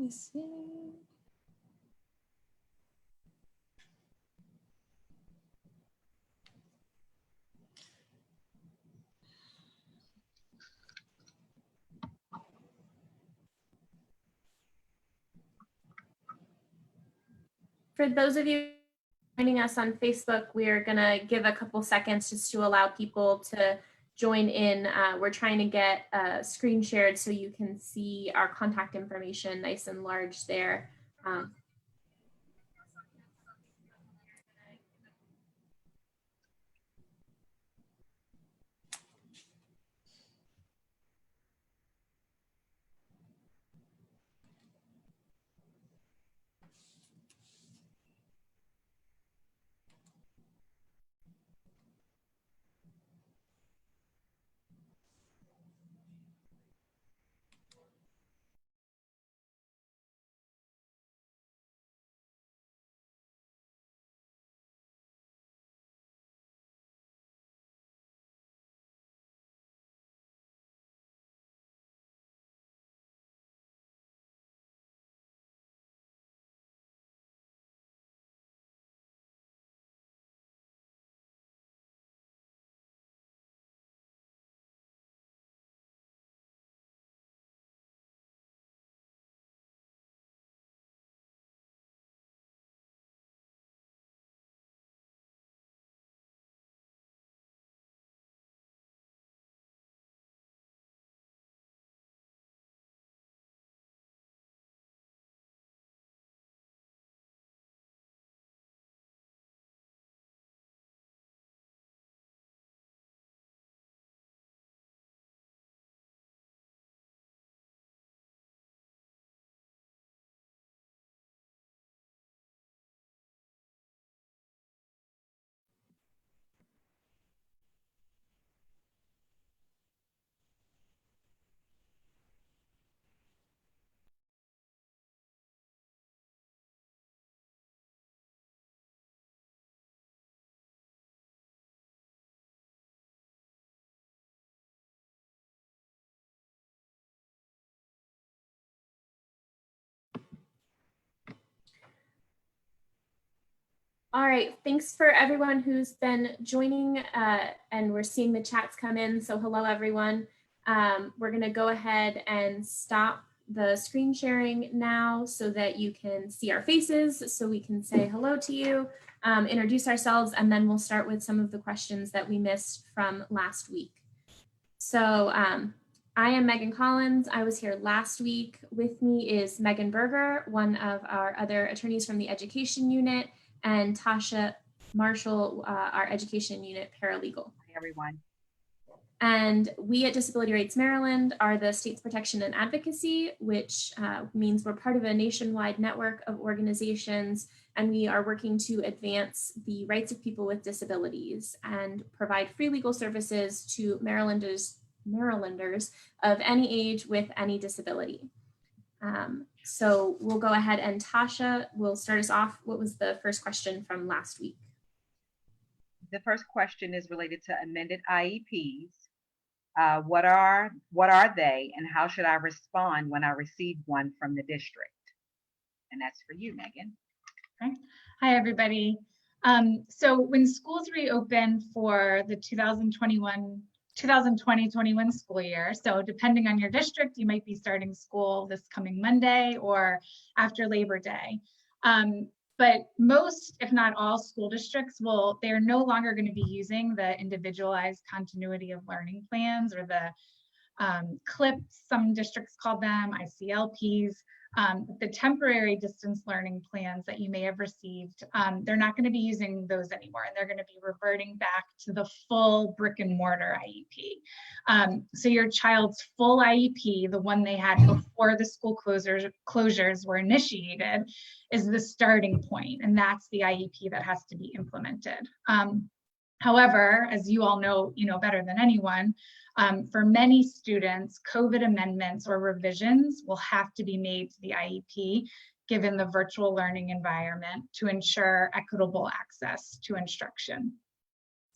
me see. For those of you joining us on Facebook, we're going to give a couple seconds just to allow people to join in. We're trying to get screen shared so you can see our contact information nice and large there. All right, thanks for everyone who's been joining and we're seeing the chats come in. So hello, everyone. We're gonna go ahead and stop the screen sharing now so that you can see our faces, so we can say hello to you, introduce ourselves, and then we'll start with some of the questions that we missed from last week. So I am Megan Collins. I was here last week. With me is Megan Berger, one of our other attorneys from the education unit, and Tasha Marshall, our education unit paralegal. Hi, everyone. And we at Disability Rights Maryland are the state's protection and advocacy, which means we're part of a nationwide network of organizations, and we are working to advance the rights of people with disabilities and provide free legal services to Marylanders of any age with any disability. So we'll go ahead and Tasha will start us off. What was the first question from last week? The first question is related to amended IEPs. What are they, and how should I respond when I receive one from the district? And that's for you, Megan. Okay. Hi, everybody. So when schools reopen for the 2020-21 school year, so depending on your district, you might be starting school this coming Monday or after Labor Day. But most, if not all, school districts they're no longer going to be using the individualized continuity of learning plans, or the CLIPs, some districts call them, ICLPs. The temporary distance learning plans that you may have received, they're not going to be using those anymore, and they're going to be reverting back to the full brick and mortar IEP. So your child's full IEP, the one they had before the school closures were initiated, is the starting point, and that's the IEP that has to be implemented. However, as you all know, better than anyone, for many students, COVID amendments or revisions will have to be made to the IEP given the virtual learning environment to ensure equitable access to instruction.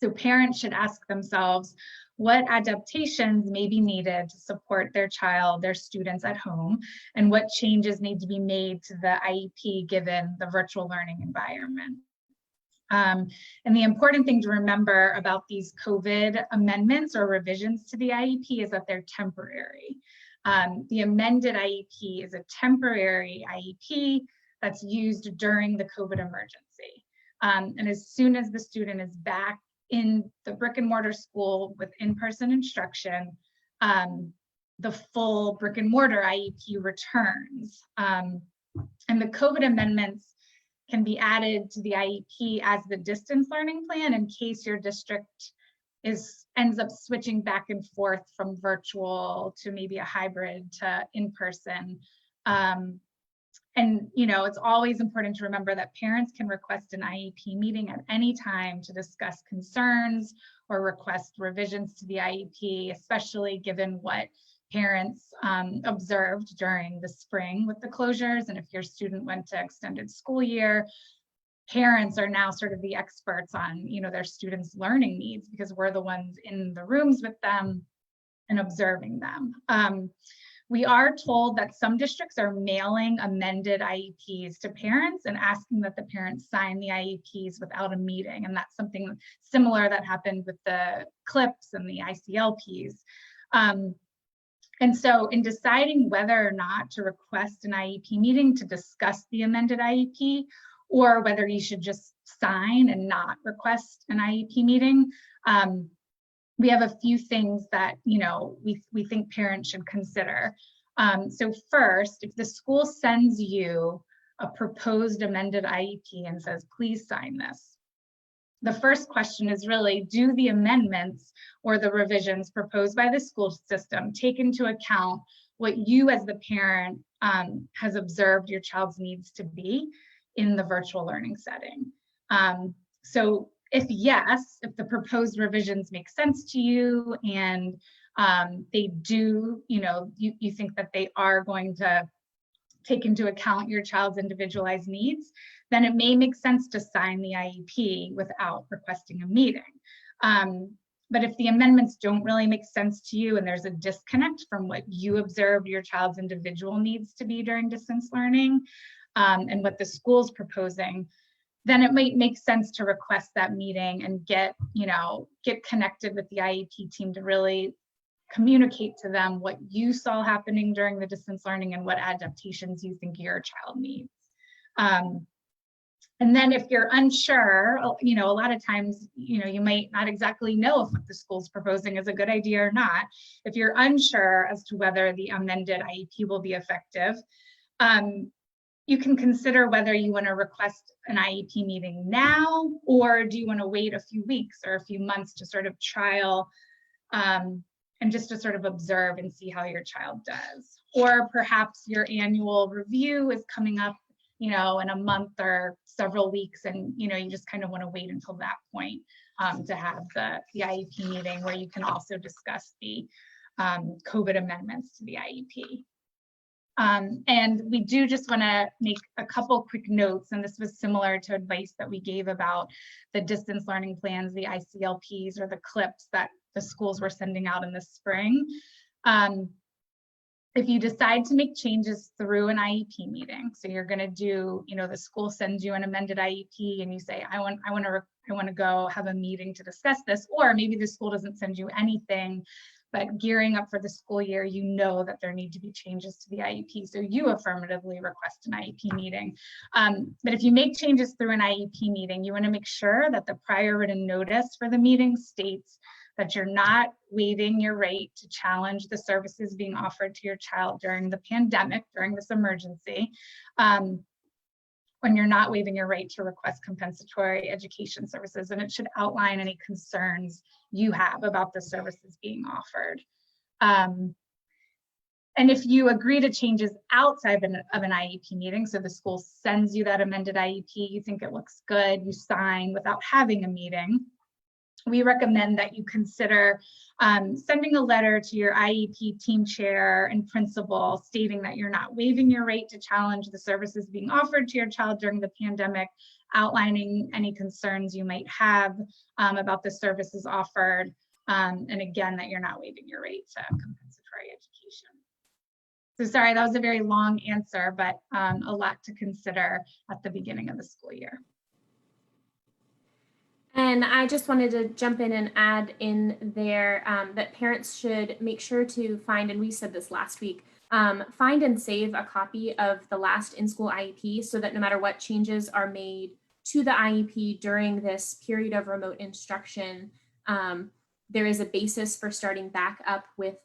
So parents should ask themselves what adaptations may be needed to support their child, their students at home, and what changes need to be made to the IEP given the virtual learning environment. And the important thing to remember about these COVID amendments or revisions to the IEP is that they're temporary. The amended IEP is a temporary IEP that's used during the COVID emergency. And as soon as the student is back in the brick and mortar school with in-person instruction, the full brick and mortar IEP returns. And the COVID amendments can be added to the IEP as the distance learning plan in case your district ends up switching back and forth from virtual to maybe a hybrid to in-person. And it's always important to remember that parents can request an IEP meeting at any time to discuss concerns or request revisions to the IEP, especially given what parents observed during the spring with the closures. And if your student went to extended school year, parents are now sort of the experts on their students' learning needs because we're the ones in the rooms with them and observing them. We are told that some districts are mailing amended IEPs to parents and asking that the parents sign the IEPs without a meeting. And that's something similar that happened with the CLIPs and the ICLPs. And so in deciding whether or not to request an IEP meeting to discuss the amended IEP, or whether you should just sign and not request an IEP meeting, we have a few things that we think parents should consider. So first, if the school sends you a proposed amended IEP and says, please sign this, the first question is really, do the amendments or the revisions proposed by the school system take into account what you as the parent has observed your child's needs to be in the virtual learning setting? So if yes, if the proposed revisions make sense to you and they do, you think that they are going to take into account your child's individualized needs, then it may make sense to sign the IEP without requesting a meeting. But if the amendments don't really make sense to you and there's a disconnect from what you observed your child's individual needs to be during distance learning and what the school's proposing, then it might make sense to request that meeting and get connected with the IEP team to really communicate to them what you saw happening during the distance learning and what adaptations you think your child needs. And then if you're unsure, a lot of times, you might not exactly know if what the school's proposing is a good idea or not. If you're unsure as to whether the amended IEP will be effective, you can consider whether you want to request an IEP meeting now, or do you want to wait a few weeks or a few months to sort of trial and just to sort of observe and see how your child does. Or perhaps your annual review is coming up, in a month or several weeks, and you just kind of want to wait until that point to have the IEP meeting where you can also discuss the COVID amendments to the IEP. And we do just want to make a couple quick notes, and this was similar to advice that we gave about the distance learning plans, the ICLPs or the CLIPs that the schools were sending out in the spring. If you decide to make changes through an IEP meeting, so you're going to do, the school sends you an amended IEP and you say, I want to go have a meeting to discuss this, or maybe the school doesn't send you anything, but gearing up for the school year, that there need to be changes to the IEP. So you affirmatively request an IEP meeting. But if you make changes through an IEP meeting, you want to make sure that the prior written notice for the meeting states that you're not waiving your right to challenge the services being offered to your child during the pandemic, during this emergency, when you're not waiving your right to request compensatory education services, and it should outline any concerns you have about the services being offered. And if you agree to changes outside of an IEP meeting, so the school sends you that amended IEP, you think it looks good, you sign without having a meeting, we recommend that you consider sending a letter to your IEP team chair and principal stating that you're not waiving your right to challenge the services being offered to your child during the pandemic, outlining any concerns you might have about the services offered. And again, that you're not waiving your rate to compensatory education. So sorry, that was a very long answer, but a lot to consider at the beginning of the school year. And I just wanted to jump in and add in there that parents should make sure to find, and we said this last week, find and save a copy of the last in-school IEP so that no matter what changes are made to the IEP during this period of remote instruction, there is a basis for starting back up with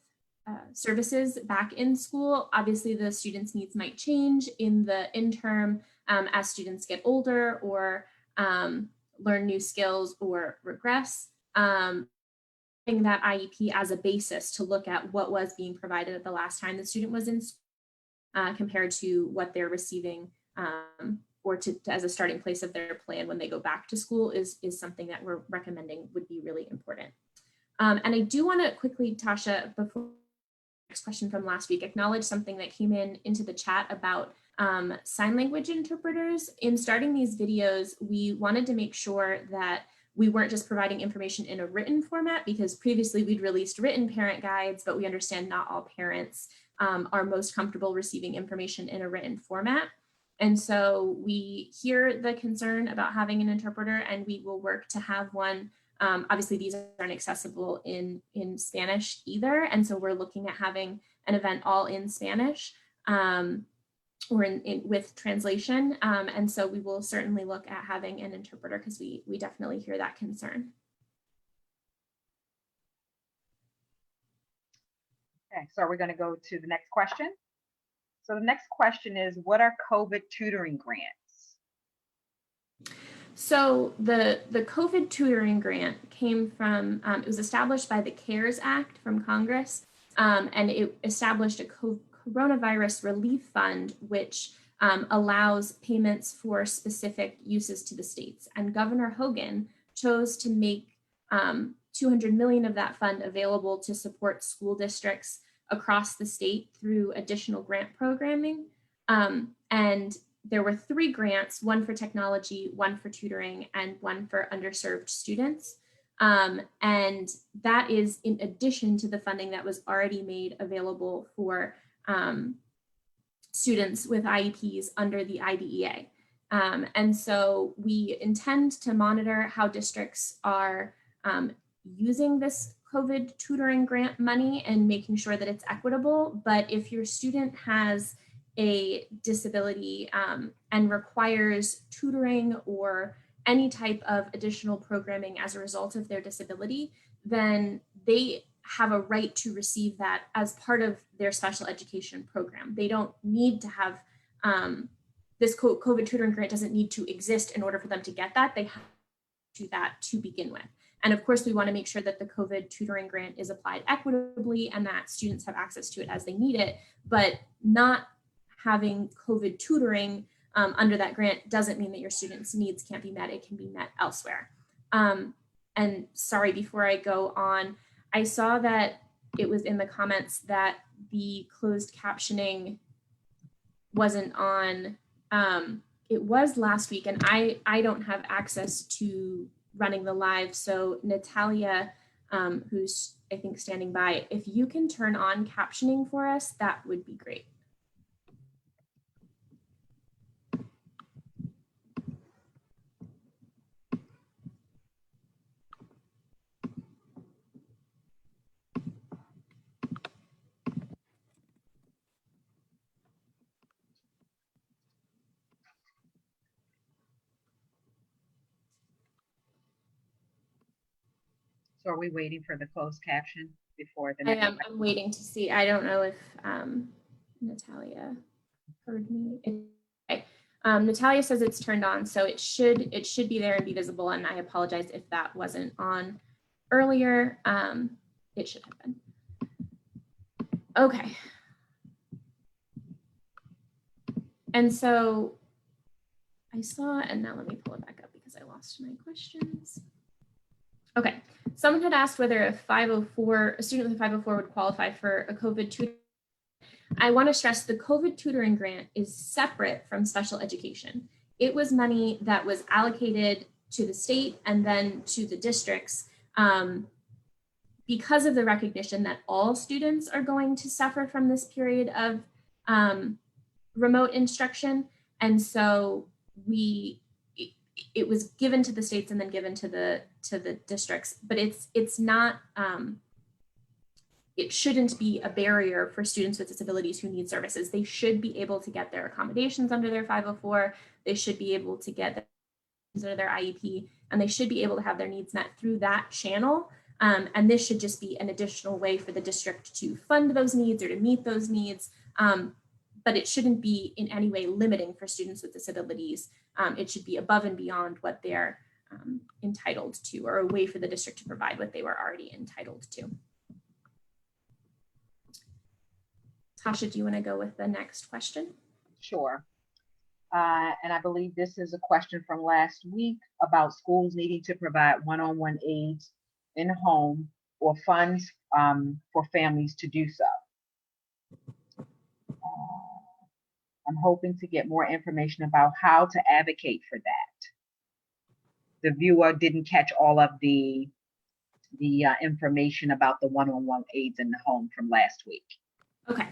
services back in school. Obviously, the students' needs might change in the interim as students get older or learn new skills or regress. Having that IEP as a basis to look at what was being provided at the last time the student was in school compared to what they're receiving or to as a starting place of their plan when they go back to school is something that we're recommending would be really important. And I do want to quickly, Tasha, before the next question from last week, acknowledge something that came into the chat about sign language interpreters. In starting these videos, we wanted to make sure that we weren't just providing information in a written format, because previously we'd released written parent guides, but we understand not all parents are most comfortable receiving information in a written format. And so we hear the concern about having an interpreter, and we will work to have one. Obviously, these aren't accessible in Spanish either. And so we're looking at having an event all in Spanish or with translation. And so we will certainly look at having an interpreter because we definitely hear that concern. Okay, so we're going to go to the next question. So the next question is, what are COVID tutoring grants? So the COVID tutoring grant came from, it was established by the CARES Act from Congress, and it established a coronavirus relief fund, which allows payments for specific uses to the states. And Governor Hogan chose to make 200 million of that fund available to support school districts across the state through additional grant programming. And there were 3 grants, one for technology, one for tutoring, and one for underserved students. And that is in addition to the funding that was already made available for students with IEPs under the IDEA. And so we intend to monitor how districts are using this COVID tutoring grant money and making sure that it's equitable. But if your student has a disability and requires tutoring or any type of additional programming as a result of their disability, then they have a right to receive that as part of their special education program. They don't need to have this COVID tutoring grant doesn't need to exist in order for them to get that. They have to do that to begin with. And of course, we want to make sure that the COVID tutoring grant is applied equitably and that students have access to it as they need it, but not having COVID tutoring under that grant doesn't mean that your students' needs can't be met. It can be met elsewhere. And sorry, before I go on, I saw that it was in the comments that the closed captioning wasn't on. It was last week, and I don't have access to running the live. So Natalia, who's I think standing by, if you can turn on captioning for us, that would be great. So are we waiting for the closed caption before the next? I'm waiting to see. I don't know if Natalia heard me. Okay. Natalia says it's turned on, so it should be there and be visible. And I apologize if that wasn't on earlier. It should have been. Okay. And so I saw, and now let me pull it back up because I lost my questions. Okay, someone had asked whether a student with a 504 would qualify for a COVID tutoring. I want to stress the COVID tutoring grant is separate from special education. It was money that was allocated to the state and then to the districts because of the recognition that all students are going to suffer from this period of remote instruction. And so it was given to the states and then given to the districts, but it's not, it shouldn't be a barrier for students with disabilities who need services. They should be able to get their accommodations under their 504. They should be able to get under their IEP, and they should be able to have their needs met through that channel. And this should just be an additional way for the district to fund those needs or to meet those needs. But it shouldn't be in any way limiting for students with disabilities. It should be above and beyond what they're entitled to, or a way for the district to provide what they were already entitled to. Tasha, do you want to go with the next question? Sure. And I believe this is a question from last week about schools needing to provide one-on-one aids in home or funds for families to do so. I'm hoping to get more information about how to advocate for that. The viewer didn't catch all of the information about the one-on-one aids in the home from last week. Okay,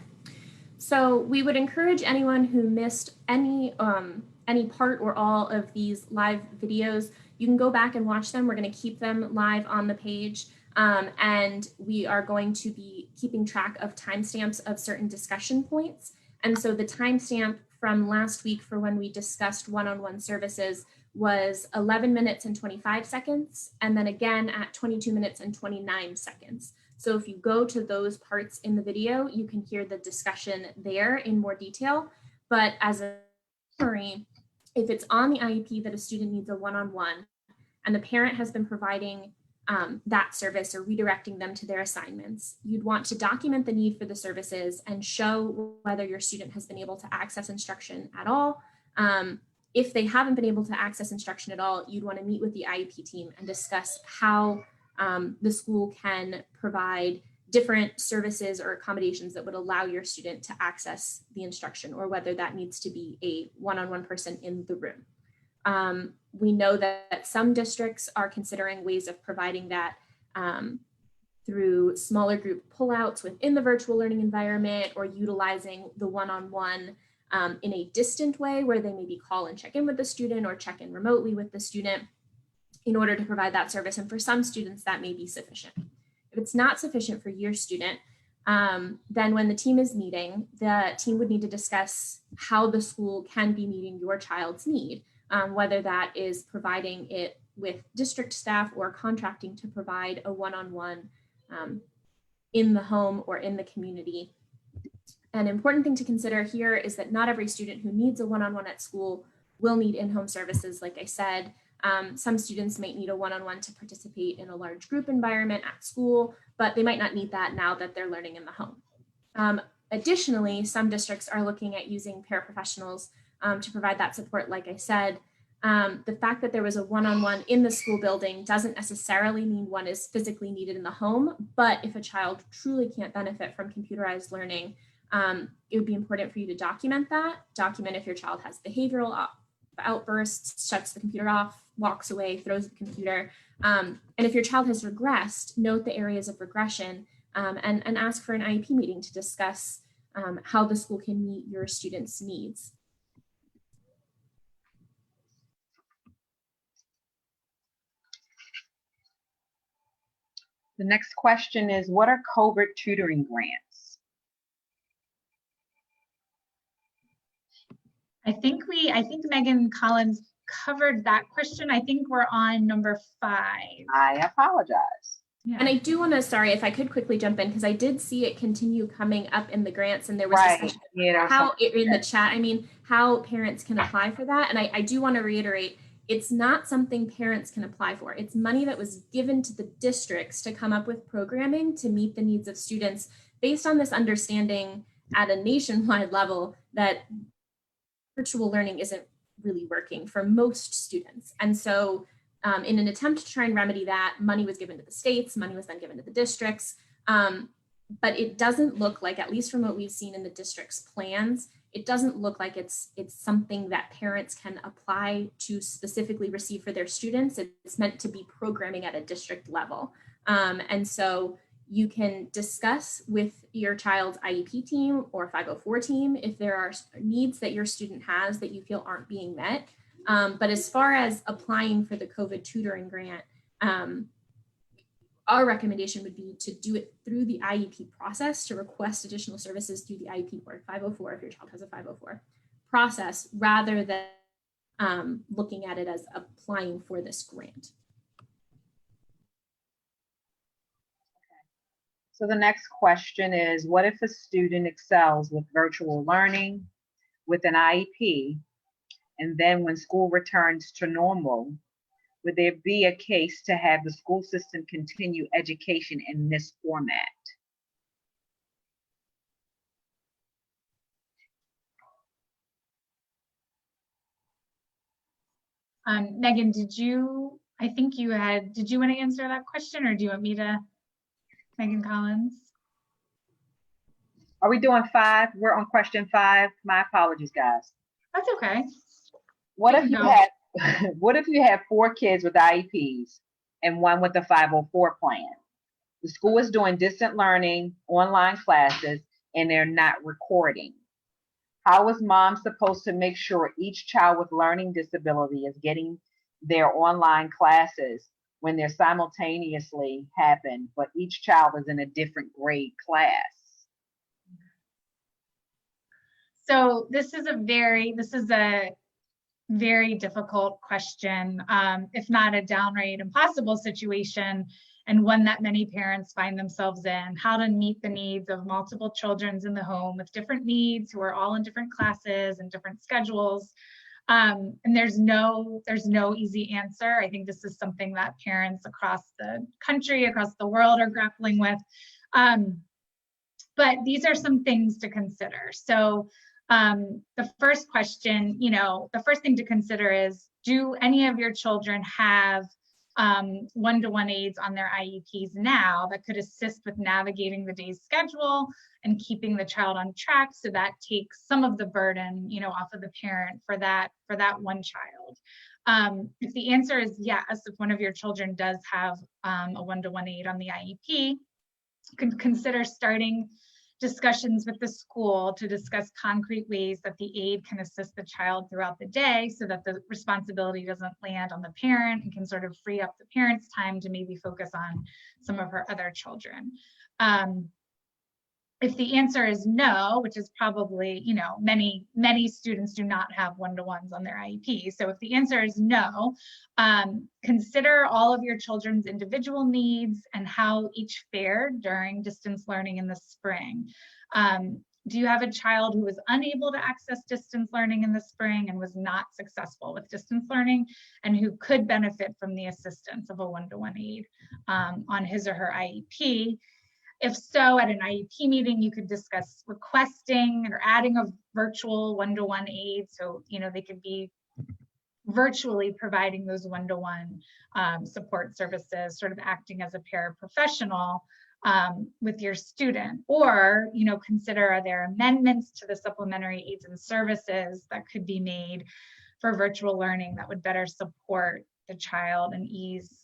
so we would encourage anyone who missed any part or all of these live videos, you can go back and watch them. We're going to keep them live on the page. And we are going to be keeping track of timestamps of certain discussion points. And so the timestamp from last week for when we discussed one-on-one services was 11 minutes and 25 seconds, and then again at 22 minutes and 29 seconds. So if you go to those parts in the video, you can hear the discussion there in more detail. But as a summary, if it's on the IEP that a student needs a one-on-one and the parent has been providing that service or redirecting them to their assignments, you'd want to document the need for the services and show whether your student has been able to access instruction at all. If they haven't been able to access instruction at all, you'd want to meet with the IEP team and discuss how the school can provide different services or accommodations that would allow your student to access the instruction, or whether that needs to be a one-on-one person in the room. We know that some districts are considering ways of providing that through smaller group pullouts within the virtual learning environment, or utilizing the one-on-one in a distant way where they maybe call and check in with the student or check in remotely with the student in order to provide that service. And for some students, that may be sufficient. If it's not sufficient for your student, then when the team is meeting, the team would need to discuss how the school can be meeting your child's need. Whether that is providing it with district staff or contracting to provide a one-on-one in the home or in the community. An important thing to consider here is that not every student who needs a one-on-one at school will need in-home services. Like I said, some students might need a one-on-one to participate in a large group environment at school, but they might not need that now that they're learning in the home. Additionally, some districts are looking at using paraprofessionals to provide that support. Like I said, the fact that there was a one-on-one in the school building doesn't necessarily mean one is physically needed in the home, but if a child truly can't benefit from computerized learning, it would be important for you to document that. Document if your child has behavioral outbursts, shuts the computer off, walks away, throws the computer. And if your child has regressed, note the areas of regression and ask for an IEP meeting to discuss how the school can meet your students' needs. The next question is, what are covert tutoring grants? I think Megan Collins covered that question. I think we're on number 5. I apologize. Yeah. And I do want to, sorry, if I could quickly jump in, because I did see it continue coming up in the grants, and there was discussion how in the chat, how parents can apply for that. And I do want to reiterate, it's not something parents can apply for. It's money that was given to the districts to come up with programming to meet the needs of students based on this understanding at a nationwide level that virtual learning isn't really working for most students. And so in an attempt to try and remedy that, money was given to the states, money was then given to the districts. But it doesn't look like, at least from what we've seen in the district's plans, it doesn't look like it's something that parents can apply to specifically receive for their students. It's meant to be programming at a district level. And so you can discuss with your child's IEP team or 504 team if there are needs that your student has that you feel aren't being met. But as far as applying for the COVID tutoring grant, our recommendation would be to do it through the IEP process, to request additional services through the IEP or 504 if your child has a 504 process, rather than looking at it as applying for this grant. So the next question is, what if a student excels with virtual learning with an IEP, and then when school returns to normal, would there be a case to have the school system continue education in this format? Megan, did you want to answer that question, or do you want me to? Megan Collins. Are we doing 5? We're on question 5. My apologies, guys. That's okay. What if you have 4 kids with IEPs and 1 with a 504 plan? The school is doing distant learning, online classes, and they're not recording. How is mom supposed to make sure each child with learning disability is getting their online classes when they're simultaneously happen, but each child is in a different grade class? So this is a very difficult question, if not a downright impossible situation, and one that many parents find themselves in. How to meet the needs of multiple children in the home with different needs, who are all in different classes and different schedules. And there's no easy answer. I think this is something that parents across the country, across the world are grappling with. But these are some things to consider. So the first question, the first thing to consider is, do any of your children have one-to-one aides on their IEPs now that could assist with navigating the day's schedule and keeping the child on track, so that takes some of the burden, off of the parent for that one child? If the answer is yes, if one of your children does have a one-to-one aide on the IEP, you can consider starting discussions with the school to discuss concrete ways that the aide can assist the child throughout the day, so that the responsibility doesn't land on the parent and can sort of free up the parent's time to maybe focus on some of her other children. If the answer is no, which is probably, many students do not have one-to-ones on their IEP. So if the answer is no, consider all of your children's individual needs and how each fared during distance learning in the spring. Do you have a child who was unable to access distance learning in the spring and was not successful with distance learning, and who could benefit from the assistance of a one-to-one aide on his or her IEP? If so, at an IEP meeting, you could discuss requesting or adding a virtual one-to-one aide. So, they could be virtually providing those one-to-one support services, sort of acting as a paraprofessional with your student. Or, consider, are there amendments to the supplementary aids and services that could be made for virtual learning that would better support the child and ease,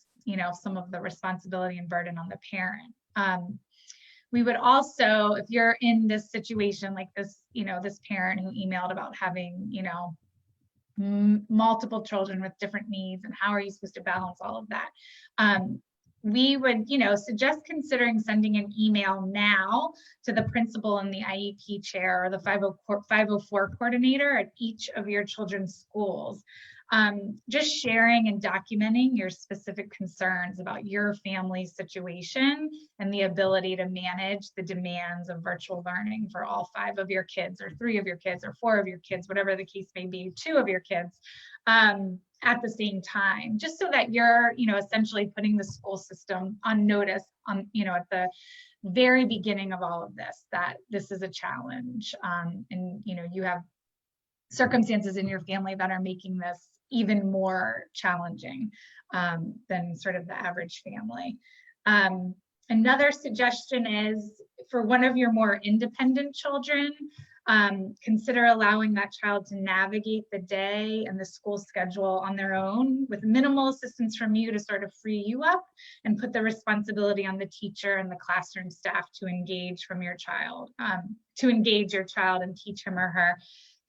some of the responsibility and burden on the parent? We would also, if you're in this situation like this, this parent who emailed about having, multiple children with different needs, and how are you supposed to balance all of that? We would, suggest considering sending an email now to the principal and the IEP chair or the 504 coordinator at each of your children's schools. Just sharing and documenting your specific concerns about your family's situation and the ability to manage the demands of virtual learning for all 5 of your kids, or 3 of your kids, or 4 of your kids, whatever the case may be, 2 of your kids, at the same time, just so that you're, essentially putting the school system on notice at the very beginning of all of this, that this is a challenge, and you have circumstances in your family that are making this even more challenging than sort of the average family. Another suggestion is, for one of your more independent children, Consider allowing that child to navigate the day and the school schedule on their own with minimal assistance from you to sort of free you up, and put the responsibility on the teacher and the classroom staff to engage your child and teach him or her.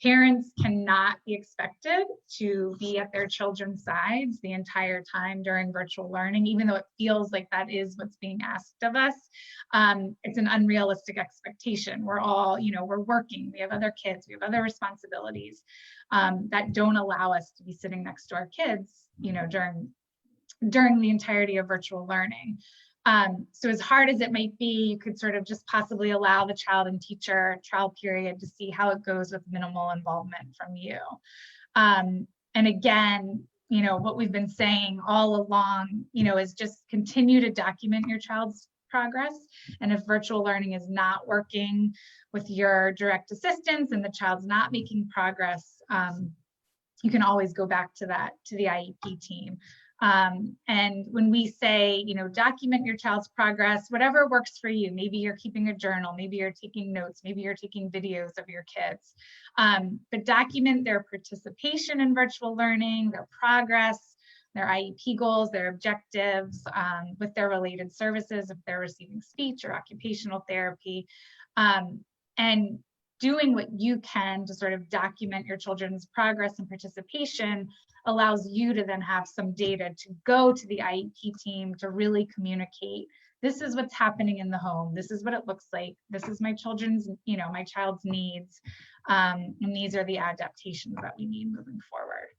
Parents cannot be expected to be at their children's sides the entire time during virtual learning, even though it feels like that is what's being asked of us. It's an unrealistic expectation. We're all, we're working, we have other kids, we have other responsibilities that don't allow us to be sitting next to our kids, during the entirety of virtual learning. So as hard as it might be, you could sort of just possibly allow the child and teacher trial period to see how it goes with minimal involvement from you. And again, what we've been saying all along, is just continue to document your child's progress. And if virtual learning is not working with your direct assistance and the child's not making progress, you can always go back to the IEP team. And when we say, document your child's progress, whatever works for you, maybe you're keeping a journal, maybe you're taking notes, maybe you're taking videos of your kids, but document their participation in virtual learning, their progress, their IEP goals, their objectives, with their related services, if they're receiving speech or occupational therapy, and doing what you can to sort of document your children's progress and participation allows you to then have some data to go to the IEP team to really communicate, this is what's happening in the home, this is what it looks like, this is my children's, my child's needs, and these are the adaptations that we need moving forward.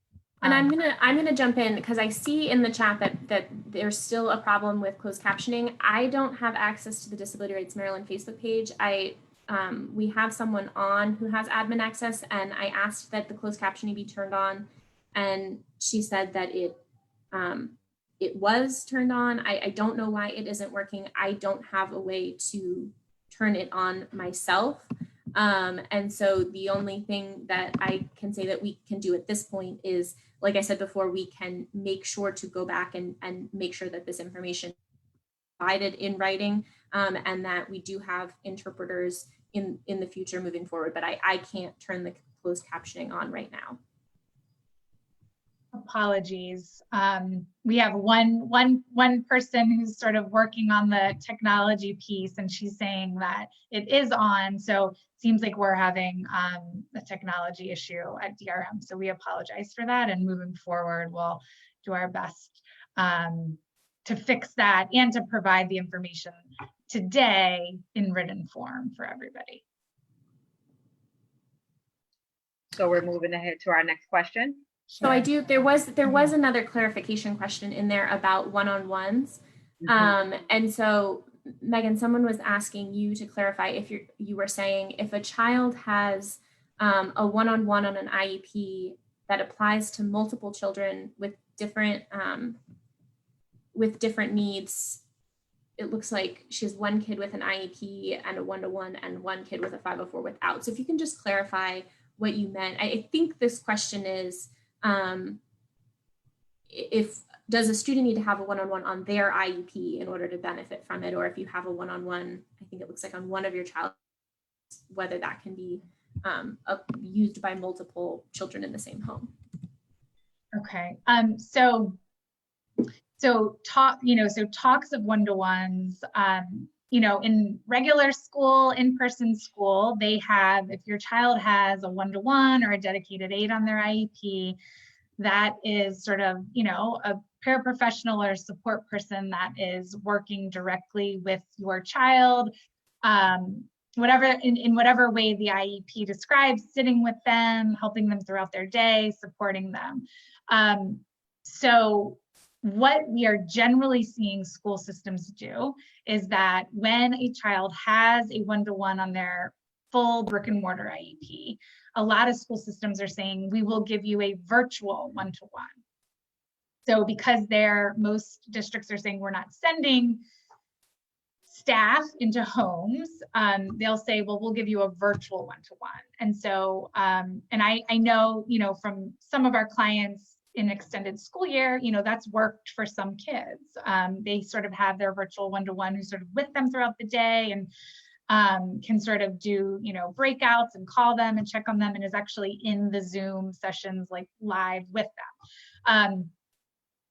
And I'm gonna jump in because I see in the chat that there's still a problem with closed captioning. I don't have access to the Disability Rights Maryland Facebook page. We have someone on who has admin access, and I asked that the closed captioning be turned on, and she said that it was turned on. I don't know why it isn't working. I don't have a way to turn it on myself. And so the only thing that I can say that we can do at this point is, like I said before, we can make sure to go back and make sure that this information is provided in writing, and that we do have interpreters in the future moving forward, but I can't turn the closed captioning on right now. Apologies. We have one person who's sort of working on the technology piece, and she's saying that it is on. So it seems like we're having a technology issue at DRM. So we apologize for that. And moving forward, we'll do our best to fix that and to provide the information today in written form for everybody. So we're moving ahead to our next question. So there was another clarification question in there about one-on-ones. And so Megan, someone was asking you to clarify if you were saying if a child has a one-on-one on an IEP that applies to multiple children with different needs. It looks like she has one kid with an IEP and a one-to-one and one kid with a 504 without. So if you can just clarify what you meant. I think this question is, does a student need to have a one-on-one on their IEP in order to benefit from it? Or if you have a one-on-one, I think it looks like on one of your child, whether that can be used by multiple children in the same home. Okay, so talks of one-to-ones, in regular school, in-person school, they have, if your child has a one-to-one or a dedicated aide on their IEP, that is sort of, a paraprofessional or a support person that is working directly with your child, in whatever way the IEP describes, sitting with them, helping them throughout their day, supporting them. So what we are generally seeing school systems do is that when a child has a one-to-one on their full brick and mortar IEP, a lot of school systems are saying, we will give you a virtual one-to-one. So because most districts are saying we're not sending staff into homes, they'll say, well, we'll give you a virtual one-to-one. And so, and I know, from some of our clients in extended school year, that's worked for some kids. They sort of have their virtual one-to-one who's sort of with them throughout the day. can sort of do, breakouts and call them and check on them, and is actually in the Zoom sessions like live with them.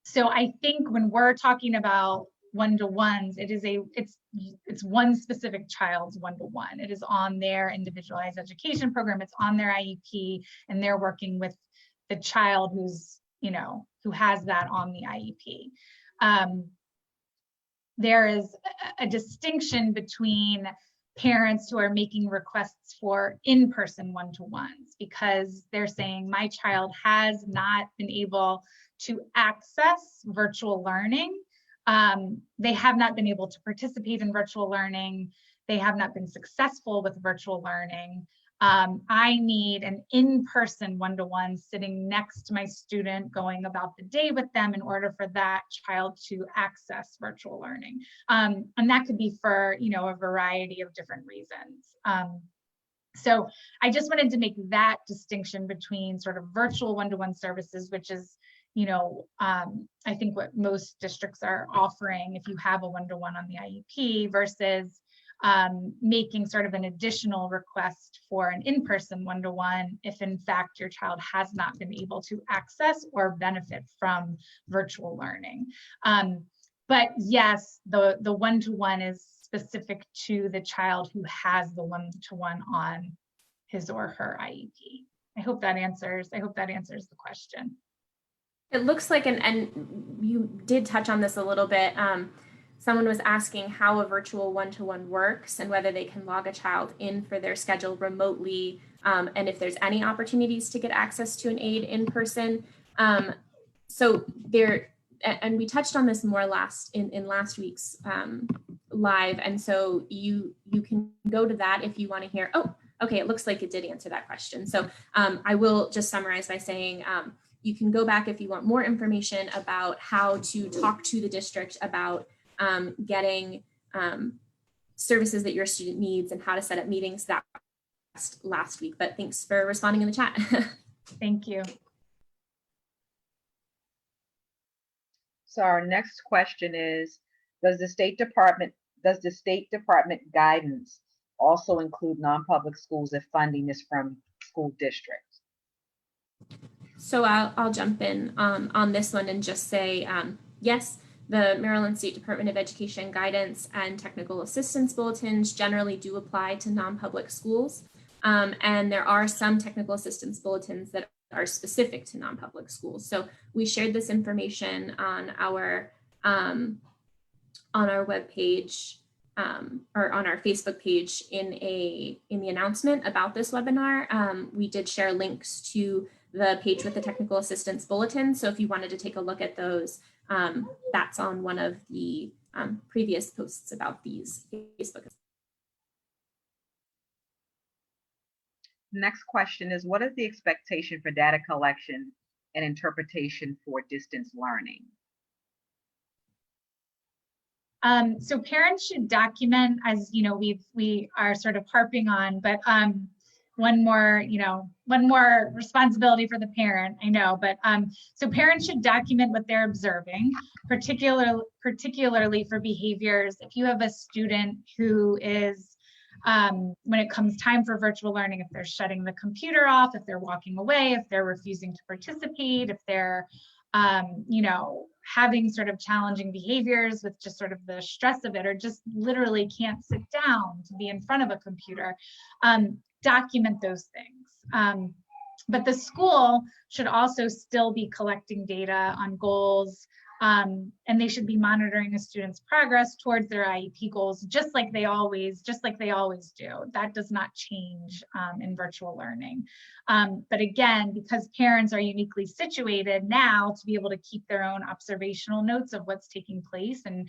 So I think when we're talking about one-to-ones, it's one specific child's one-to-one. It is on their individualized education program. It's on their IEP, and they're working with the child who's, who has that on the IEP. There is a distinction between parents who are making requests for in-person one-to-ones, because they're saying my child has not been able to access virtual learning. They have not been able to participate in virtual learning. They have not been successful with virtual learning. I need an in-person one-to-one sitting next to my student, going about the day with them in order for that child to access virtual learning. And that could be for, a variety of different reasons. So I just wanted to make that distinction between sort of virtual one-to-one services, which is, I think what most districts are offering if you have a one-to-one on the IEP, versus making sort of an additional request for an in-person one-to-one if in fact your child has not been able to access or benefit from virtual learning. But yes, the one-to-one is specific to the child who has the one-to-one on his or her IEP. I hope that answers the question. It looks like, and you did touch on this a little bit, someone was asking how a virtual one-to-one works and whether they can log a child in for their schedule remotely, and if there's any opportunities to get access to an aide in person. So there, and we touched on this more in last week's live, and so you can go to that if you want to hear. Oh, okay, it looks like it did answer that question. So I will just summarize by saying, you can go back if you want more information about how to talk to the district about getting services that your student needs and how to set up meetings. That last week, but thanks for responding in the chat. Thank you. So our next question is, does the State Department guidance also include non-public schools if funding is from school districts? So I'll jump in on this one and just say, yes, the Maryland State Department of Education guidance and technical assistance bulletins generally do apply to non-public schools. And there are some technical assistance bulletins that are specific to non-public schools. So we shared this information on our webpage or on our Facebook page in the announcement about this webinar. We did share links to the page with the technical assistance bulletin. So if you wanted to take a look at those, that's on one of the previous posts about these Facebook. Next question is, what is the expectation for data collection and interpretation for distance learning? So parents should document, as you know, we are sort of harping on, but one more responsibility for the parent, I know, but so parents should document what they're observing, particularly for behaviors. If you have a student who is, when it comes time for virtual learning, if they're shutting the computer off, if they're walking away, if they're refusing to participate, if they're, having sort of challenging behaviors with just sort of the stress of it, or just literally can't sit down to be in front of a computer, document those things. But the school should also still be collecting data on goals, and they should be monitoring the students' progress towards their IEP goals, just like they always do. That does not change in virtual learning. But again, because parents are uniquely situated now to be able to keep their own observational notes of what's taking place, and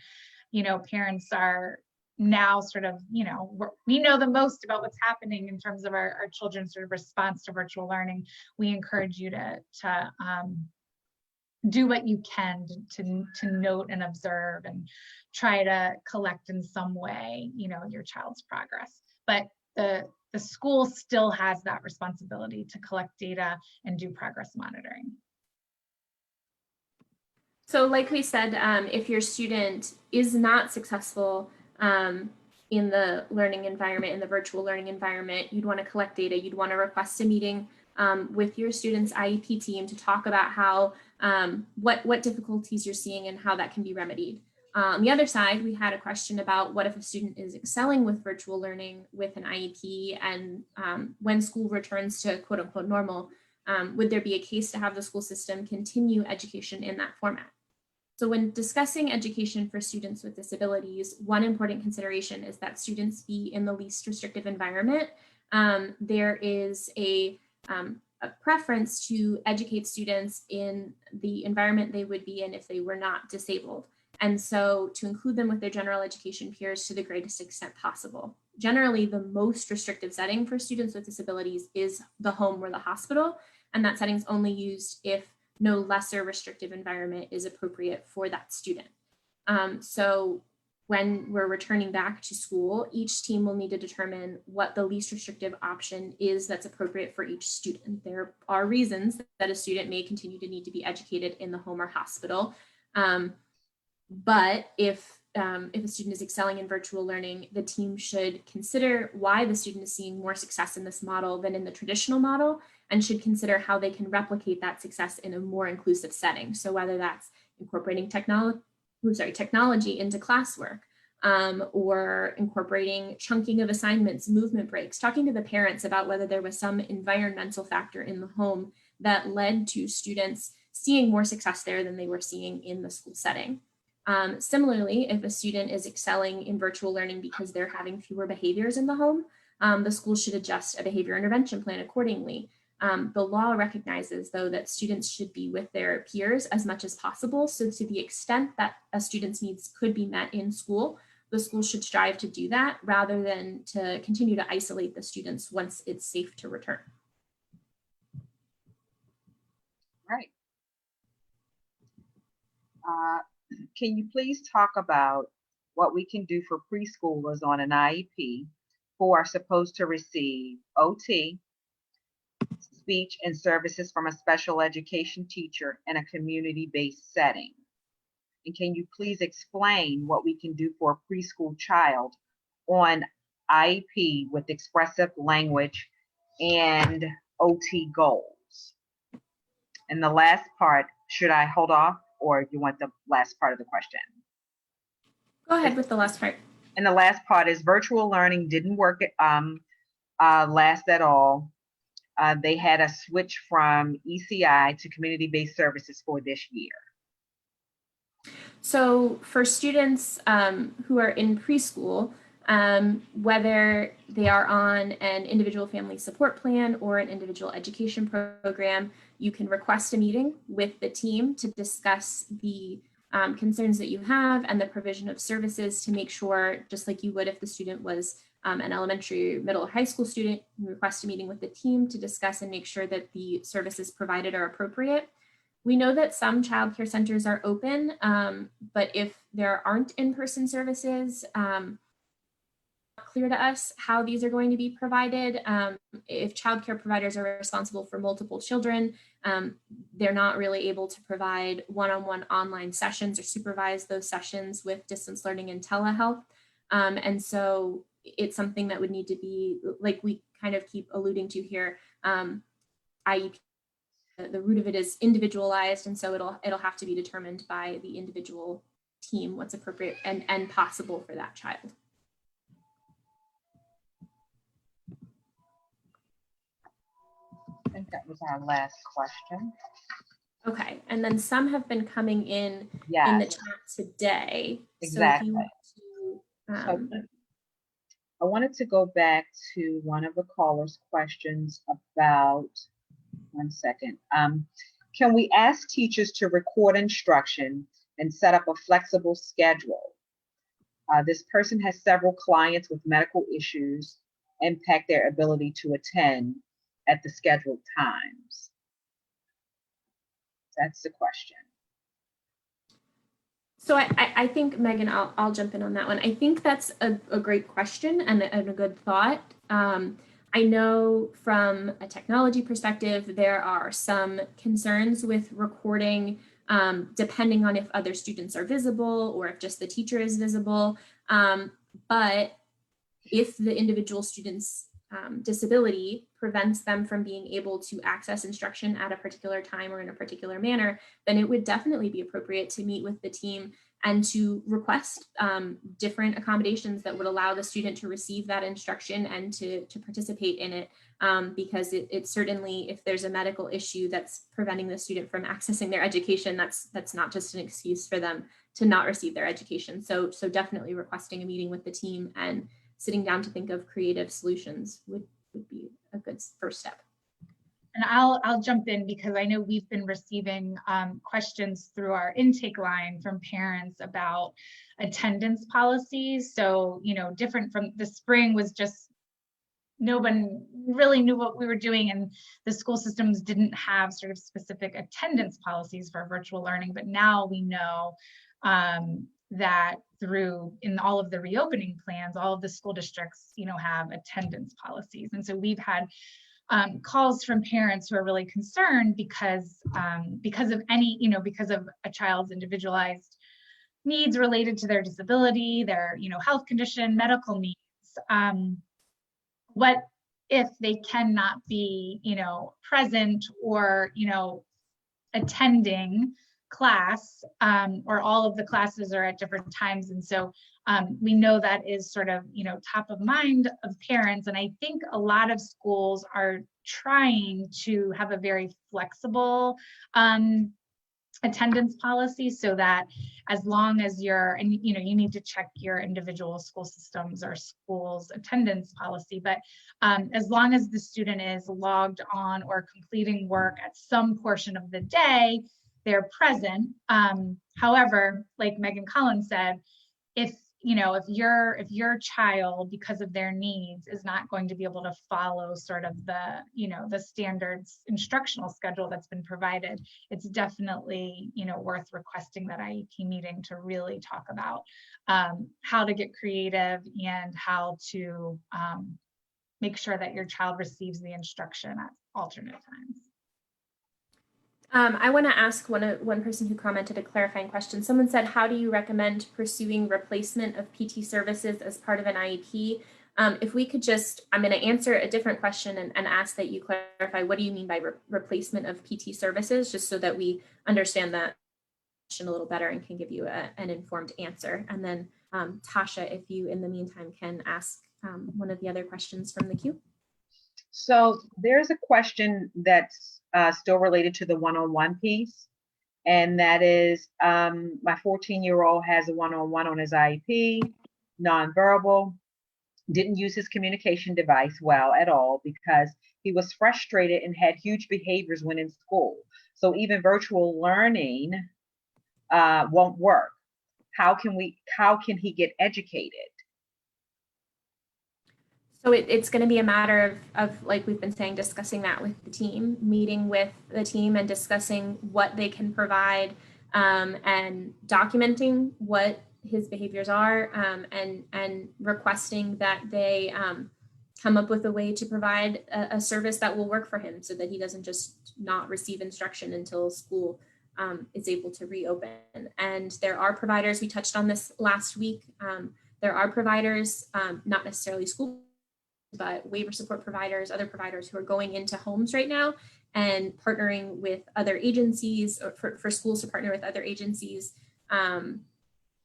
parents are now sort of, we know the most about what's happening in terms of our children's sort of response to virtual learning. We encourage you to do what you can to note and observe and try to collect in some way, your child's progress. But the school still has that responsibility to collect data and do progress monitoring. So like we said, if your student is not successful in the learning environment, in the virtual learning environment, you'd want to collect data, you'd want to request a meeting with your student's IEP team to talk about how, what difficulties you're seeing and how that can be remedied. On the other side, we had a question about what if a student is excelling with virtual learning with an IEP, and when school returns to quote unquote normal, would there be a case to have the school system continue education in that format? So when discussing education for students with disabilities, one important consideration is that students be in the least restrictive environment. There is a preference to educate students in the environment they would be in if they were not disabled. And so to include them with their general education peers to the greatest extent possible. Generally, the most restrictive setting for students with disabilities is the home or the hospital, and that setting is only used if no lesser restrictive environment is appropriate for that student. So when we're returning back to school, each team will need to determine what the least restrictive option is that's appropriate for each student. There are reasons that a student may continue to need to be educated in the home or hospital. But if a student is excelling in virtual learning, the team should consider why the student is seeing more success in this model than in the traditional model, and should consider how they can replicate that success in a more inclusive setting. So whether that's incorporating technology into classwork, or incorporating chunking of assignments, movement breaks, talking to the parents about whether there was some environmental factor in the home that led to students seeing more success there than they were seeing in the school setting. Similarly, if a student is excelling in virtual learning because they're having fewer behaviors in the home, the school should adjust a behavior intervention plan accordingly. The law recognizes, though, that students should be with their peers as much as possible. So to the extent that a student's needs could be met in school, the school should strive to do that rather than to continue to isolate the students once it's safe to return. Right. Can you please talk about what we can do for preschoolers on an IEP who are supposed to receive OT, speech, and services from a special education teacher in a community-based setting? And can you please explain what we can do for a preschool child on IEP with expressive language and OT goals? And the last part, should I hold off, or do you want the last part of the question? Go ahead with the last part. And the last part is virtual learning didn't work last at all. They had a switch from ECI to community-based services for this year. So for students who are in preschool, whether they are on an individual family support plan or an individual education program, you can request a meeting with the team to discuss the concerns that you have and the provision of services to make sure, just like you would if the student was an elementary, middle, or high school student, you request a meeting with the team to discuss and make sure that the services provided are appropriate. We know that some child care centers are open, but if there aren't in-person services, clear to us how these are going to be provided. If childcare providers are responsible for multiple children, they're not really able to provide one-on-one online sessions or supervise those sessions with distance learning and telehealth. And so it's something that would need to be, like we kind of keep alluding to here, IEP, the root of it is individualized, and so it'll have to be determined by the individual team what's appropriate and possible for that child. I think that was our last question. Okay, and then some have been coming in the chat today. Exactly. So if you want to, I wanted to go back to one of the callers' questions about, one second. Can we ask teachers to record instruction and set up a flexible schedule? This person has several clients with medical issues impact their ability to attend at the scheduled times. That's the question. So I think, Megan, I'll jump in on that one. I think that's a great question and a good thought. I know from a technology perspective, there are some concerns with recording, depending on if other students are visible or if just the teacher is visible. But if the individual student's disability prevents them from being able to access instruction at a particular time or in a particular manner, then it would definitely be appropriate to meet with the team and to request different accommodations that would allow the student to receive that instruction and to participate in it. Because it certainly, if there's a medical issue that's preventing the student from accessing their education, that's not just an excuse for them to not receive their education. So definitely requesting a meeting with the team and sitting down to think of creative solutions would be a good first step. And I'll jump in because I know we've been receiving questions through our intake line from parents about attendance policies. So, different from the spring was just, no one really knew what we were doing, and the school systems didn't have sort of specific attendance policies for virtual learning. But now we know that in all of the reopening plans, all of the school districts, have attendance policies. And so we've had calls from parents who are really concerned because of a child's individualized needs related to their disability, their health condition, medical needs. What if they cannot be present or attending class, or all of the classes are at different times? And so we know that is sort of top of mind of parents, and I think a lot of schools are trying to have a very flexible attendance policy, so that as long as you need to check your individual school systems or schools attendance policy, but as long as the student is logged on or completing work at some portion of the day, they're present. However, like Megan Collins said, if your child, because of their needs, is not going to be able to follow sort of the standards instructional schedule that's been provided, it's definitely worth requesting that IEP meeting to really talk about how to get creative and how to make sure that your child receives the instruction at alternate times. I want to ask one person who commented a clarifying question. Someone said, how do you recommend pursuing replacement of PT services as part of an IEP? If we could I'm going to answer a different question and ask that you clarify, what do you mean by replacement of PT services, just so that we understand that question a little better and can give you an informed answer. And then Tasha, if you in the meantime can ask one of the other questions from the queue. So there's a question that's still related to the one-on-one piece, and that is my 14-year-old has a one-on-one on his IEP, nonverbal, didn't use his communication device well at all because he was frustrated and had huge behaviors when in school. So even virtual learning won't work. How can he get educated? So it's going to be a matter of, like we've been saying, discussing that with the team, meeting with the team and discussing what they can provide and documenting what his behaviors are and requesting that they come up with a way to provide a service that will work for him so that he doesn't just not receive instruction until school is able to reopen. And there are providers, we touched on this last week, there are providers, not necessarily school, but waiver support providers, other providers who are going into homes right now and partnering with other agencies, or for schools to partner with other agencies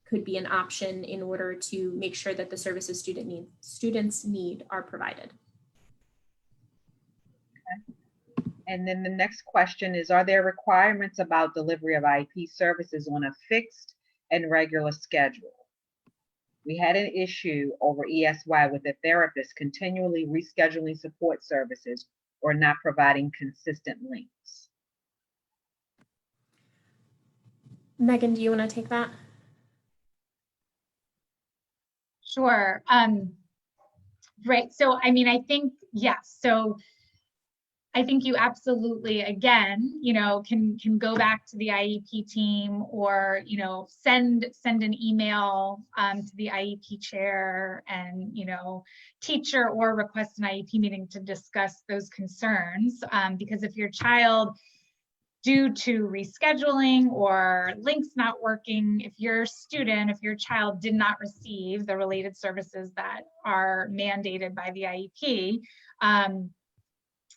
could be an option in order to make sure that the services students need are provided. Okay. And then the next question is, are there requirements about delivery of IEP services on a fixed and regular schedule? We had an issue over ESY with the therapist continually rescheduling support services or not providing consistent links. Megan, do you want to take that? Sure. Right. So, I mean, I think, yes. So I think you absolutely, again, can go back to the IEP team or, send an email to the IEP chair and, teacher, or request an IEP meeting to discuss those concerns. Because if your child due to rescheduling or links not working, if your child did not receive the related services that are mandated by the IEP,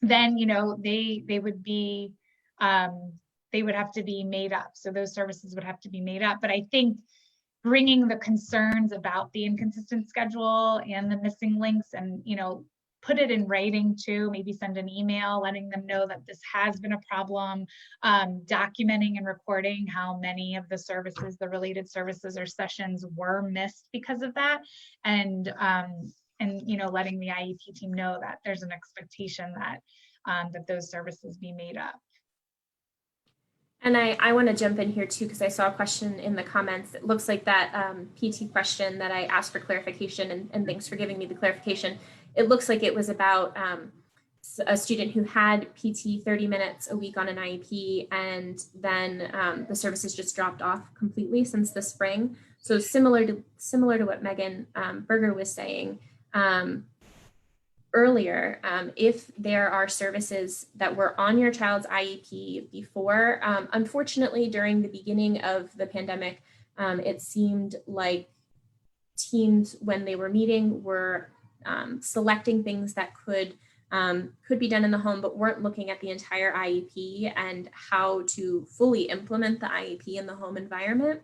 then, you know, they would be, they would have to be made up. So those services would have to be made up. But I think bringing the concerns about the inconsistent schedule and the missing links, and, you know, put it in writing too, maybe send an email letting them know that this has been a problem, documenting and recording how many of the services, the related services or sessions were missed because of that. And you know, letting the IEP team know that there's an expectation that that those services be made up. And I want to jump in here too, because I saw a question in the comments. It looks like that PT question that I asked for clarification, and thanks for giving me the clarification. It looks like it was about a student who had PT 30 minutes a week on an IEP, and then the services just dropped off completely since the spring. So similar to what Megan Berger was saying earlier, if there are services that were on your child's IEP before, unfortunately, during the beginning of the pandemic, it seemed like teams, when they were meeting, were selecting things that could be done in the home, but weren't looking at the entire IEP and how to fully implement the IEP in the home environment.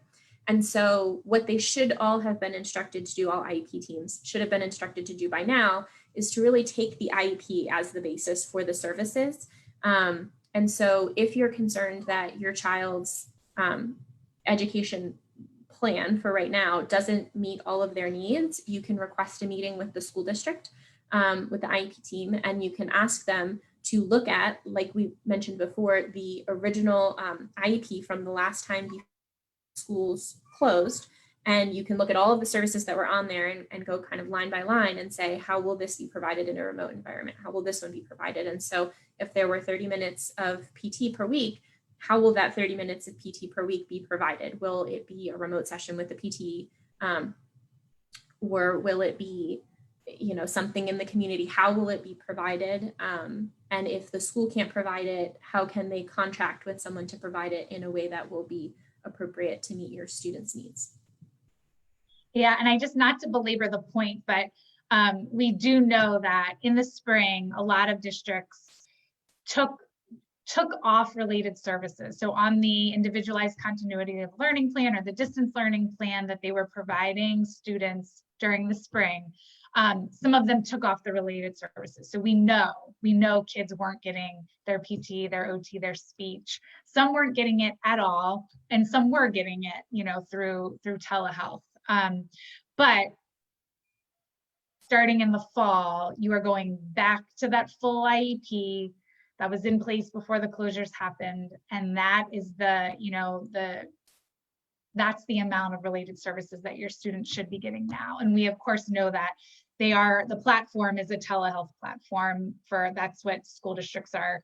And so what they should all have been instructed to do, all IEP teams should have been instructed to do by now, is to really take the IEP as the basis for the services. And so if you're concerned that your child's education plan for right now doesn't meet all of their needs, you can request a meeting with the school district, with the IEP team, and you can ask them to look at, like we mentioned before, the original IEP from the last time schools closed, and you can look at all of the services that were on there and go kind of line by line and say, how will this be provided in a remote environment? How will this one be provided? And so if there were 30 minutes of PT per week, how will that 30 minutes of PT per week be provided? Will it be a remote session with the PT, or will it be, you know, something in the community? How will it be provided? And if the school can't provide it, how can they contract with someone to provide it in a way that will be appropriate to meet your students' needs? Yeah, and I just, not to belabor the point, but we do know that in the spring, a lot of districts took off related services. So on the individualized continuity of learning plan or the distance learning plan that they were providing students during the spring, some of them took off the related services. So we know kids weren't getting their PT, their OT, their speech. Some weren't getting it at all, and some were getting it, you know, through telehealth. But starting in the fall, you are going back to that full IEP that was in place before the closures happened. And that is that's the amount of related services that your students should be getting now. And we of course know that the platform is a telehealth platform that's what school districts are,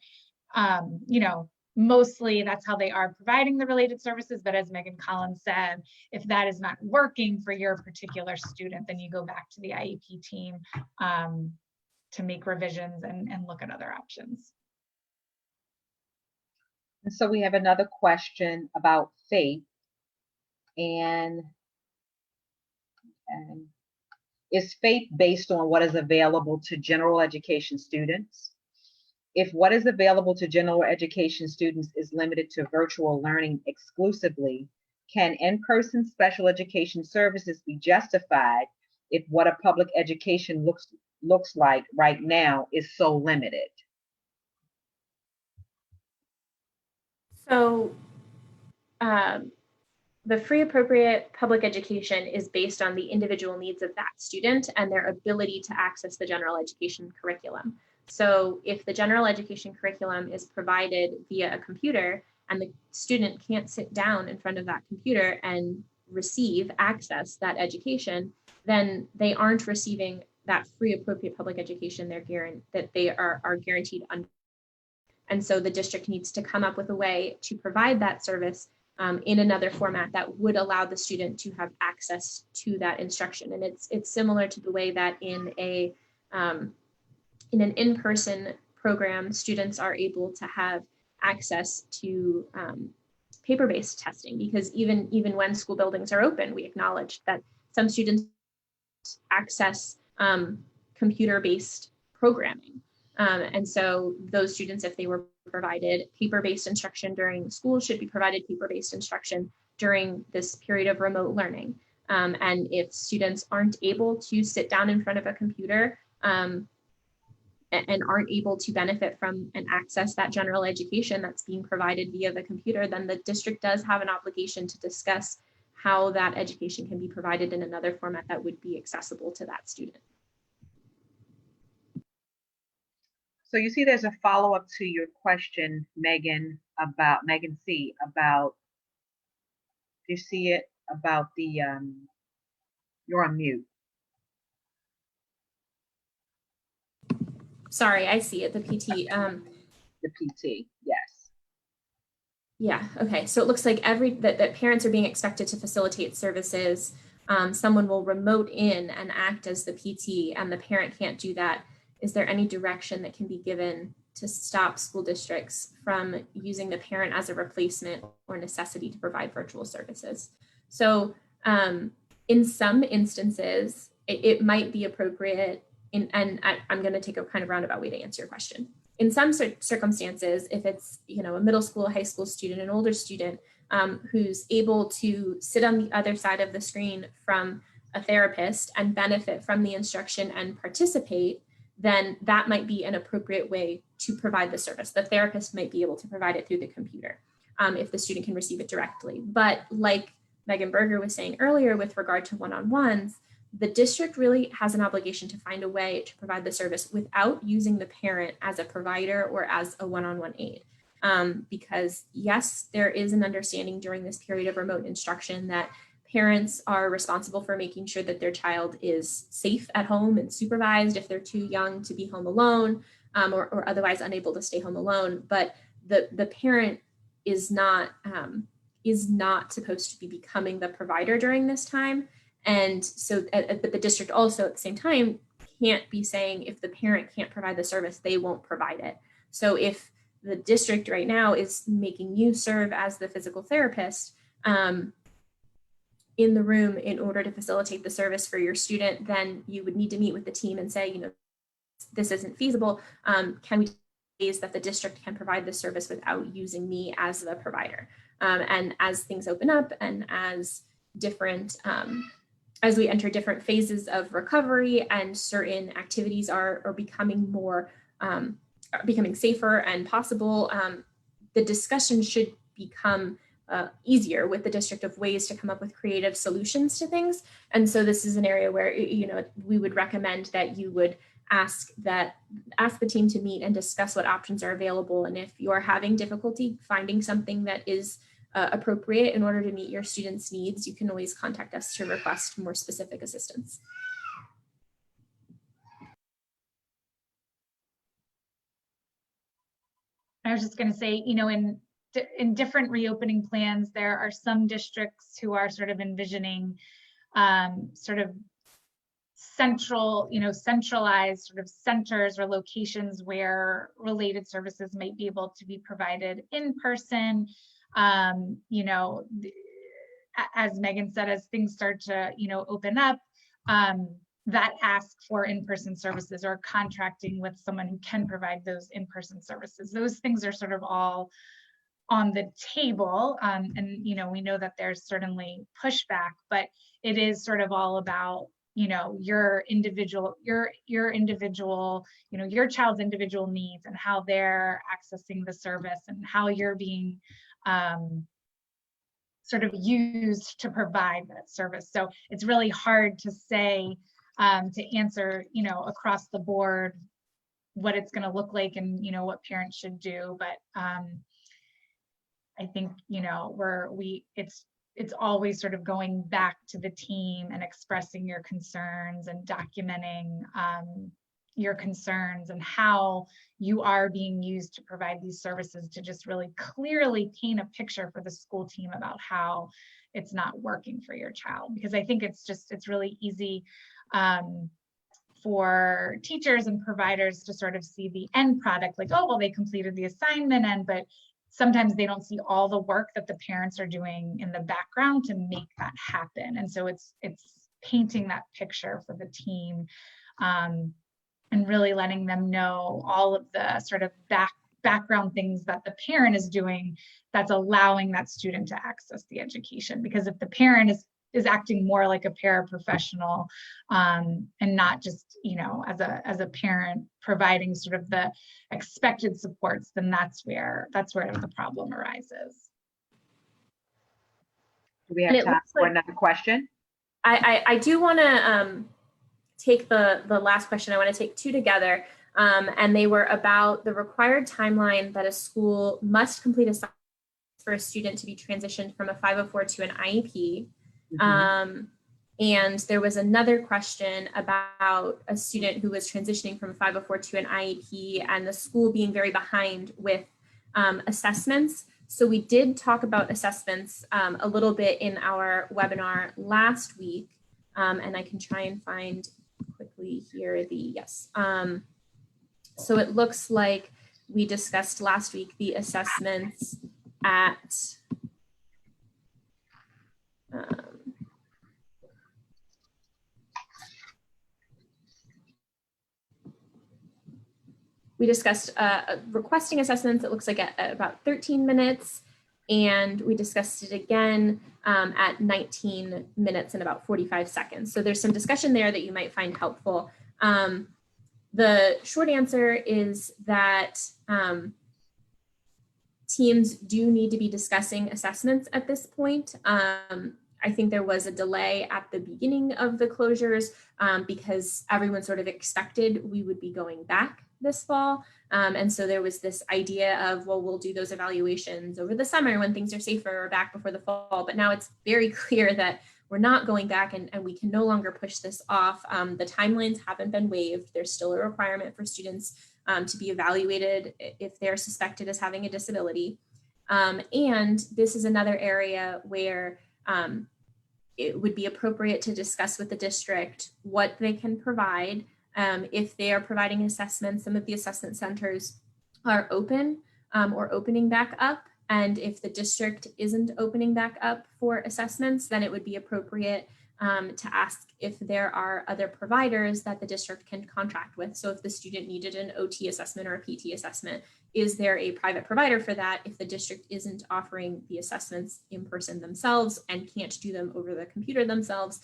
mostly that's how they are providing the related services. But as Megan Collins said, if that is not working for your particular student, then you go back to the IEP team to make revisions and look at other options. And so we have another question about FAPE, and is FAPE based on what is available to general education students? If what is available to general education students is limited to virtual learning exclusively, can in-person special education services be justified if what a public education looks like right now is so limited? So the free appropriate public education is based on the individual needs of that student and their ability to access the general education curriculum. So if the general education curriculum is provided via a computer and the student can't sit down in front of that computer and access that education, then they aren't receiving that free appropriate public education that they are guaranteed under. And so the district needs to come up with a way to provide that service in another format that would allow the student to have access to that instruction. And it's similar to the way that in an in-person program, students are able to have access to paper-based testing, because even when school buildings are open, we acknowledge that some students access computer-based programming. And so those students, if they were provided paper-based instruction during school, should be provided paper-based instruction during this period of remote learning. And if students aren't able to sit down in front of a computer and aren't able to benefit from and access that general education that's being provided via the computer, then the district does have an obligation to discuss how that education can be provided in another format that would be accessible to that student. So you see there's a follow-up to your question, Megan C, about, do you see it, about the, you're on mute. Sorry, I see it, the PT. The PT, yes. Yeah, okay, so it looks like that parents are being expected to facilitate services. Someone will remote in and act as the PT, and the parent can't do that. Is there any direction that can be given to stop school districts from using the parent as a replacement or necessity to provide virtual services? So in some instances, it might be appropriate, and I'm going to take a kind of roundabout way to answer your question. In some circumstances, if it's a middle school, high school student, an older student who's able to sit on the other side of the screen from a therapist and benefit from the instruction and participate, then that might be an appropriate way to provide the service. The therapist might be able to provide it through the computer if the student can receive it directly. But like Megan Berger was saying earlier with regard to one-on-ones, the district really has an obligation to find a way to provide the service without using the parent as a provider or as a one-on-one aid. Because yes, there is an understanding during this period of remote instruction that parents are responsible for making sure that their child is safe at home and supervised if they're too young to be home alone or otherwise unable to stay home alone. But the parent is not supposed to be becoming the provider during this time. And so, but the district also at the same time can't be saying if the parent can't provide the service, they won't provide it. So if the district right now is making you serve as the physical therapist in the room in order to facilitate the service for your student, then you would need to meet with the team and say, this isn't feasible. Can we ways that the district can provide this service without using me as the provider? And as things open up and as we enter different phases of recovery and certain activities are becoming more, becoming safer and possible, the discussion should become easier with the district of ways to come up with creative solutions to things. And so this is an area where, we would recommend that you would ask the team to meet and discuss what options are available. And if you're having difficulty finding something that is appropriate in order to meet your students' needs, you can always contact us to request more specific assistance. I was just going to say, in different reopening plans, there are some districts who are sort of envisioning sort of centralized sort of centers or locations where related services might be able to be provided in person. As Megan said, as things start to, open up, that ask for in-person services or contracting with someone who can provide those in-person services. Those things are sort of all on the table. And, we know that there's certainly pushback, but it is sort of all about, your individual, your child's individual needs and how they're accessing the service and how you're being sort of used to provide that service. So it's really hard to say, to answer, across the board what it's going to look like and, what parents should do. But I think, it's always sort of going back to the team and expressing your concerns and documenting your concerns and how you are being used to provide these services to just really clearly paint a picture for the school team about how it's not working for your child. Because I think it's really easy for teachers and providers to sort of see the end product, like, oh, well, they completed the assignment, but sometimes they don't see all the work that the parents are doing in the background to make that happen. And so it's painting that picture for the team, and really letting them know all of the sort of background things that the parent is doing that's allowing that student to access the education. Because if the parent is acting more like a paraprofessional, and not just, you know, as a parent providing sort of the expected supports, then that's where the problem arises. Do we have time for another question? I do want to take the last question. I want to take two together, and they were about the required timeline that a school must complete for a student to be transitioned from a 504 to an IEP. Mm-hmm. And there was another question about a student who was transitioning from a 504 to an IEP and the school being very behind with assessments. So we did talk about assessments a little bit in our webinar last week, and I can try and find quickly here yes. So it looks like we discussed last week the assessments at we discussed requesting assessments, it looks like at about 13 minutes, and we discussed it again at 19 minutes and about 45 seconds. So there's some discussion there that you might find helpful. The short answer is that teams do need to be discussing assessments at this point. I think there was a delay at the beginning of the closures because everyone sort of expected we would be going back this fall. And so there was this idea of, well, we'll do those evaluations over the summer when things are safer or back before the fall. But now it's very clear that we're not going back and we can no longer push this off. The timelines haven't been waived. There's still a requirement for students to be evaluated if they're suspected as having a disability. And this is another area where it would be appropriate to discuss with the district what they can provide. If they are providing assessments, some of the assessment centers are open or opening back up. And if the district isn't opening back up for assessments, then it would be appropriate to ask if there are other providers that the district can contract with. So if the student needed an OT assessment or a PT assessment, is there a private provider for that? If the district isn't offering the assessments in person themselves and can't do them over the computer themselves,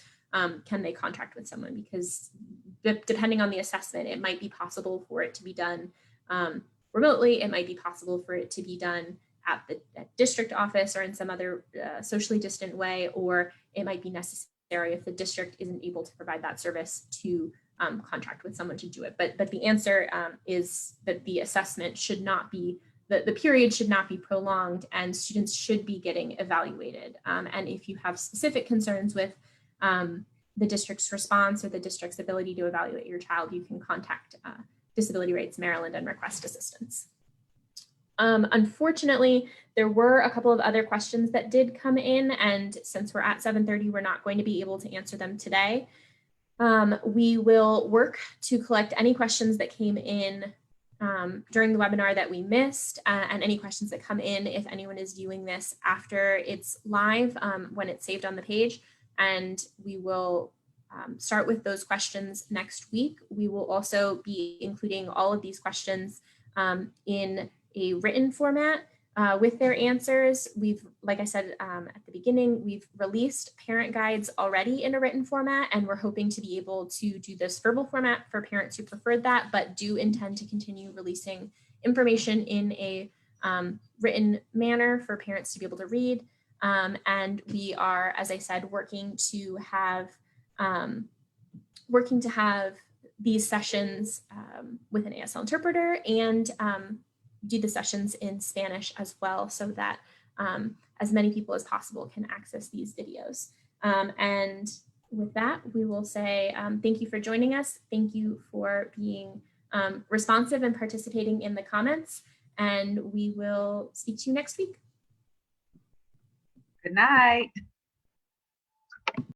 can they contract with someone? Because depending on the assessment, it might be possible for it to be done remotely. It might be possible for it to be done at the district office or in some other socially distant way, or it might be necessary if the district isn't able to provide that service to contract with someone to do it. But the answer is that the assessment should not be, the period should not be prolonged and students should be getting evaluated. And if you have specific concerns with the district's response or the district's ability to evaluate your child, you can contact Disability Rights Maryland and request assistance. Unfortunately, there were a couple of other questions that did come in, and since we're at 7:30, we're not going to be able to answer them today. We will work to collect any questions that came in during the webinar that we missed, and any questions that come in if anyone is viewing this after it's live, when it's saved on the page. And we will start with those questions next week. We will also be including all of these questions in a written format with their answers. We've, like I said at the beginning, we've released parent guides already in a written format, and we're hoping to be able to do this verbal format for parents who preferred that, but do intend to continue releasing information in a written manner for parents to be able to read. And we are, as I said, working to have these sessions with an ASL interpreter and do the sessions in Spanish as well, so that as many people as possible can access these videos. And with that, we will say thank you for joining us. Thank you for being responsive and participating in the comments, and we will speak to you next week. Good night.